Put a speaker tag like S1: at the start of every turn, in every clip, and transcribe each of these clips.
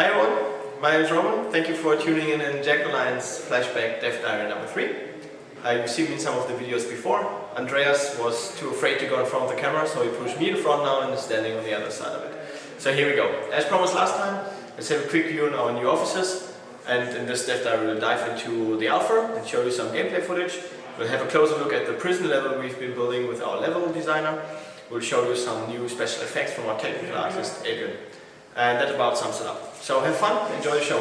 S1: Hi everyone, my name is Roman. Thank you for tuning in Jagged Alliance Flashback Dev Diary number 3. You've seen me in some of the videos before. Andreas was too afraid to go in front of the camera, so he pushed me in front now and is standing on the other side of it. So here we go. As promised last time, let's have a quick view on our new offices. And in this Dev Diary we'll dive into the alpha and show you some gameplay footage. We'll have a closer look at the prison level we've been building with our level designer. We'll show you some new special effects from our technical artist, Adrian. And that about sums it up. So have fun, enjoy the show.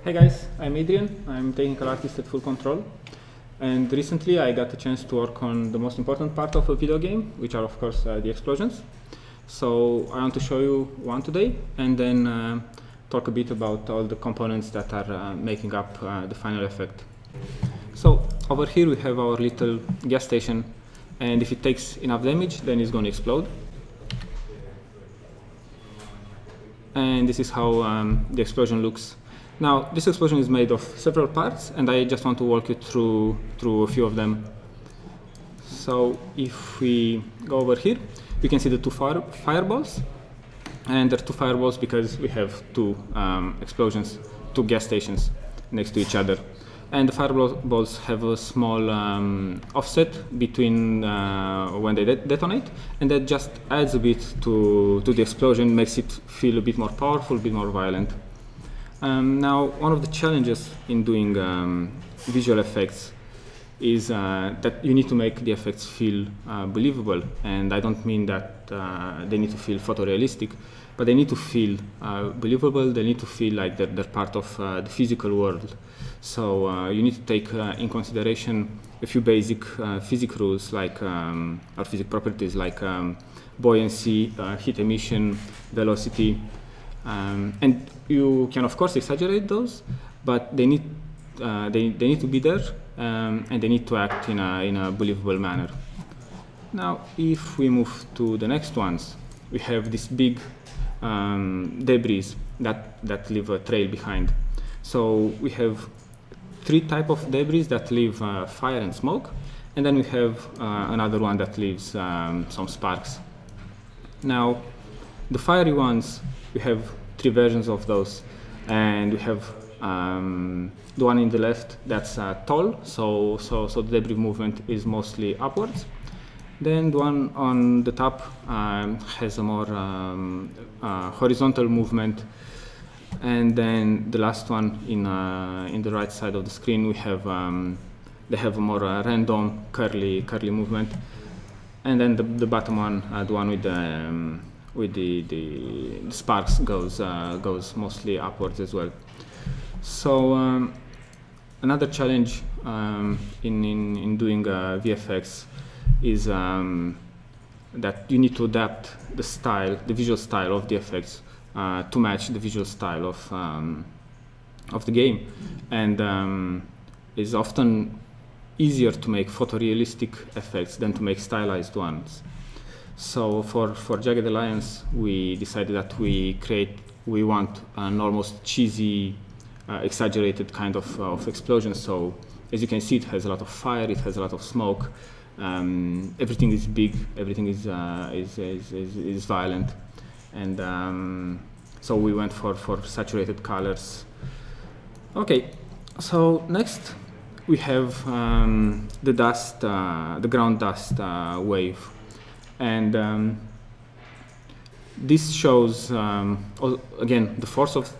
S2: Hey guys, I'm Adrian. I'm technical artist at Full Control, and recently I got a chance to work on the most important part of a video game, which are of course the explosions. So I want to show you one today and then talk a bit about all the components that are making up the final effect. So over here we have our little gas station, and if it takes enough damage then it's going to explode. And this is how the explosion looks. Now, this explosion is made of several parts, and I just want to walk you through a few of them. So, if we go over here, we can see the two fireballs, and there are two fireballs because we have two explosions, two gas stations next to each other. And the fireballs have a small offset between when they detonate, and that just adds a bit to the explosion, makes it feel a bit more powerful, a bit more violent. Now, one of the challenges in doing visual effects is that you need to make the effects feel believable, and I don't mean that they need to feel photorealistic, but they need to feel believable. They need to feel like they're part of the physical world. So you need to take in consideration a few basic physics rules, like or physics properties, like buoyancy, heat emission, velocity. And you can of course exaggerate those, but they need to be there, and they need to act in a believable manner. Now, if we move to the next ones, we have this big debris that leave a trail behind. So we have three types of debris that leave fire and smoke, and then we have another one that leaves some sparks. Now, the fiery ones, we have three versions of those, and we have the one in the left that's tall, so the debris movement is mostly upwards. Then the one on the top has a more horizontal movement, and then the last one in the right side of the screen we have they have a more random curly movement, and then the bottom one, the one with the sparks goes mostly upwards as well. So another challenge in doing VFX is that you need to adapt the visual style of the effects to match the visual style of the game, and it's often easier to make photorealistic effects than to make stylized ones. So for Jagged Alliance, we decided that we want an almost cheesy, exaggerated kind of explosion. So as you can see, it has a lot of fire, it has a lot of smoke. Everything is big, everything is violent, and so we went for saturated colors. Okay, so next we have the ground dust wave. And this shows, again, the force of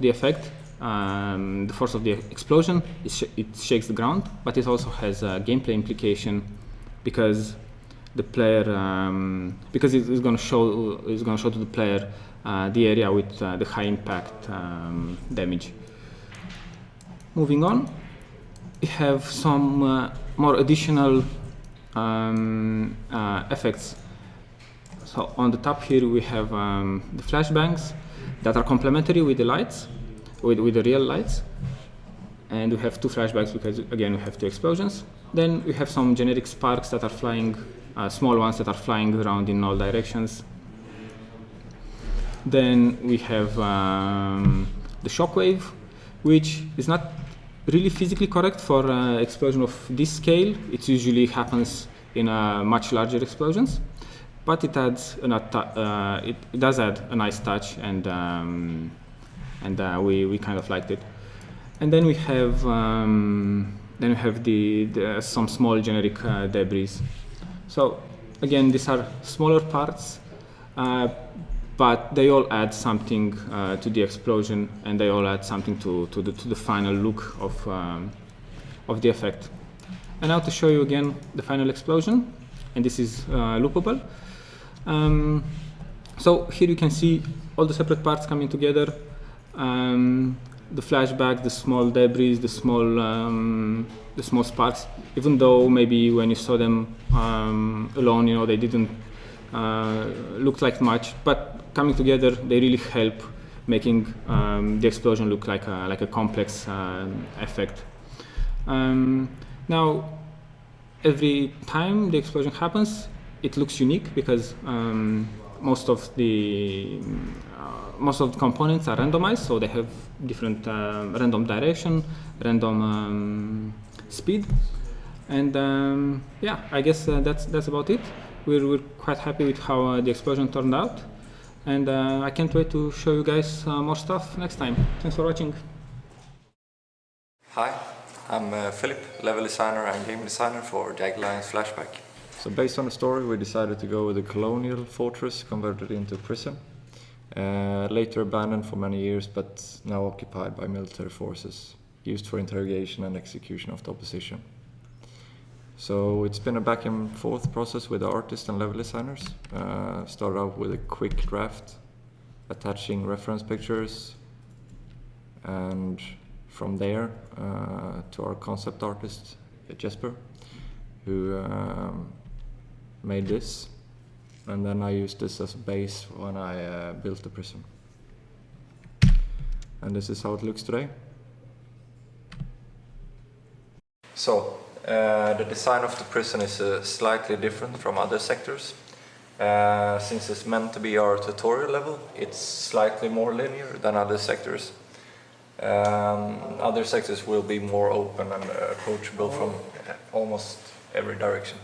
S2: the effect, the force of the explosion. It shakes the ground, but it also has a gameplay implication because the player, because it's going to show to the player the area with the high impact damage. Moving on, we have some more additional effects. So on the top here we have the flashbangs that are complementary with the lights, with the real lights. And we have two flashbacks because, again, we have two explosions. Then we have some generic sparks that are flying, small ones that are flying around in all directions. Then we have the shockwave, which is not really physically correct for an explosion of this scale. It usually happens in much larger explosions, but it adds it does add a nice touch, and we kind of liked it. And then we have some small generic debris. So again, these are smaller parts, but they all add something to the explosion, and they all add something to the final look of the effect. And now to show you again the final explosion, and this is loopable. So here you can see all the separate parts coming together. The flashback, the small debris, the small sparks. Even though maybe when you saw them alone, they didn't look like much, but coming together, they really help making the explosion look like a complex effect. Now, every time the explosion happens, it looks unique because most of the components are randomized, so they have different random direction, random speed, and yeah, I guess that's about it. We're quite happy with how the explosion turned out, and I can't wait to show you guys more stuff next time. Thanks for watching.
S3: Hi, I'm Philip, level designer and game designer for Jagged Flashback. So based on the story, we decided to go with a colonial fortress converted into a prison. Later abandoned for many years, but now occupied by military forces, used for interrogation and execution of the opposition. So it's been a back and forth process with the artists and level designers. Started out with a quick draft, attaching reference pictures, and from there to our concept artist, Jesper, who made this. And then I used this as a base when I built the prison. And this is how it looks today. So, the design of the prison is slightly different from other sectors. Since it's meant to be our tutorial level, it's slightly more linear than other sectors. Other sectors will be more open and approachable from almost every direction.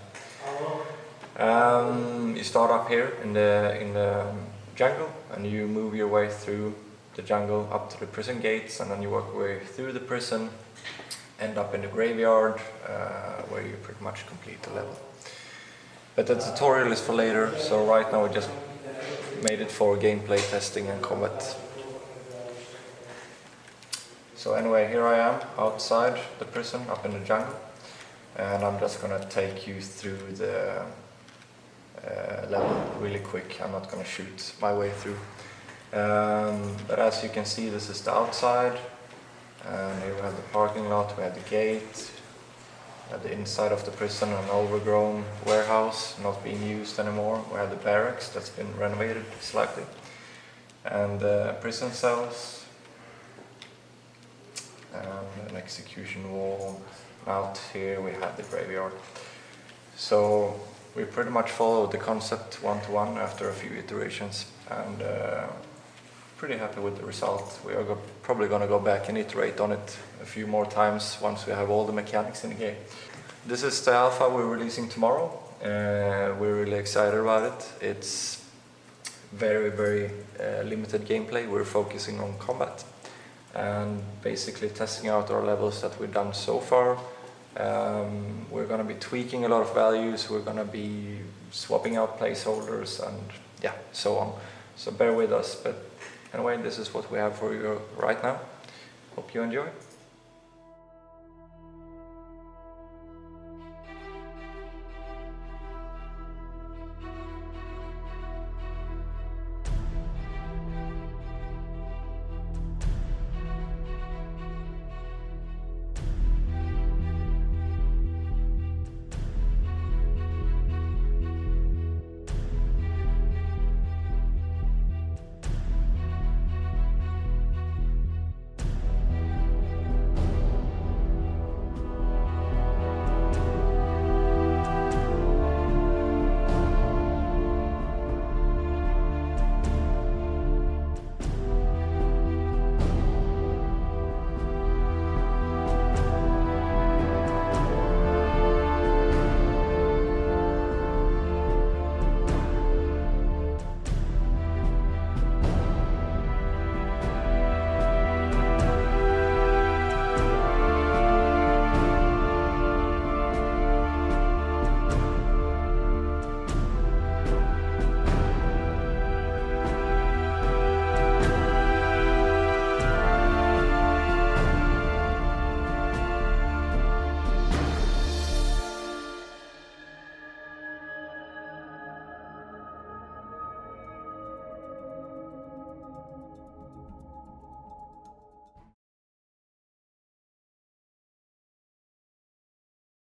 S3: You start up here in the jungle, and you move your way through the jungle up to the prison gates, and then you work your way through the prison, end up in the graveyard, where you pretty much complete the level. But the tutorial is for later, so right now we just made it for gameplay testing and combat. So anyway, here I am outside the prison, up in the jungle, and I'm just gonna take you through the level really quick. I'm not gonna shoot my way through. But as you can see, this is the outside. Here we have the parking lot, we have the gate, we have the inside of the prison, an overgrown warehouse not being used anymore. We have the barracks that's been renovated slightly, and prison cells, and an execution wall. Out here we have the graveyard. So we pretty much followed the concept one-to-one after a few iterations, and pretty happy with the result. We are probably going to go back and iterate on it a few more times once we have all the mechanics in the game. This is the alpha we're releasing tomorrow. We're really excited about it. It's very, very limited gameplay. We're focusing on combat and basically testing out our levels that we've done so far. We're going to be tweaking a lot of values. We're going to be swapping out placeholders and yeah, so on. So bear with us. But anyway, this is what we have for you right now. Hope you enjoy.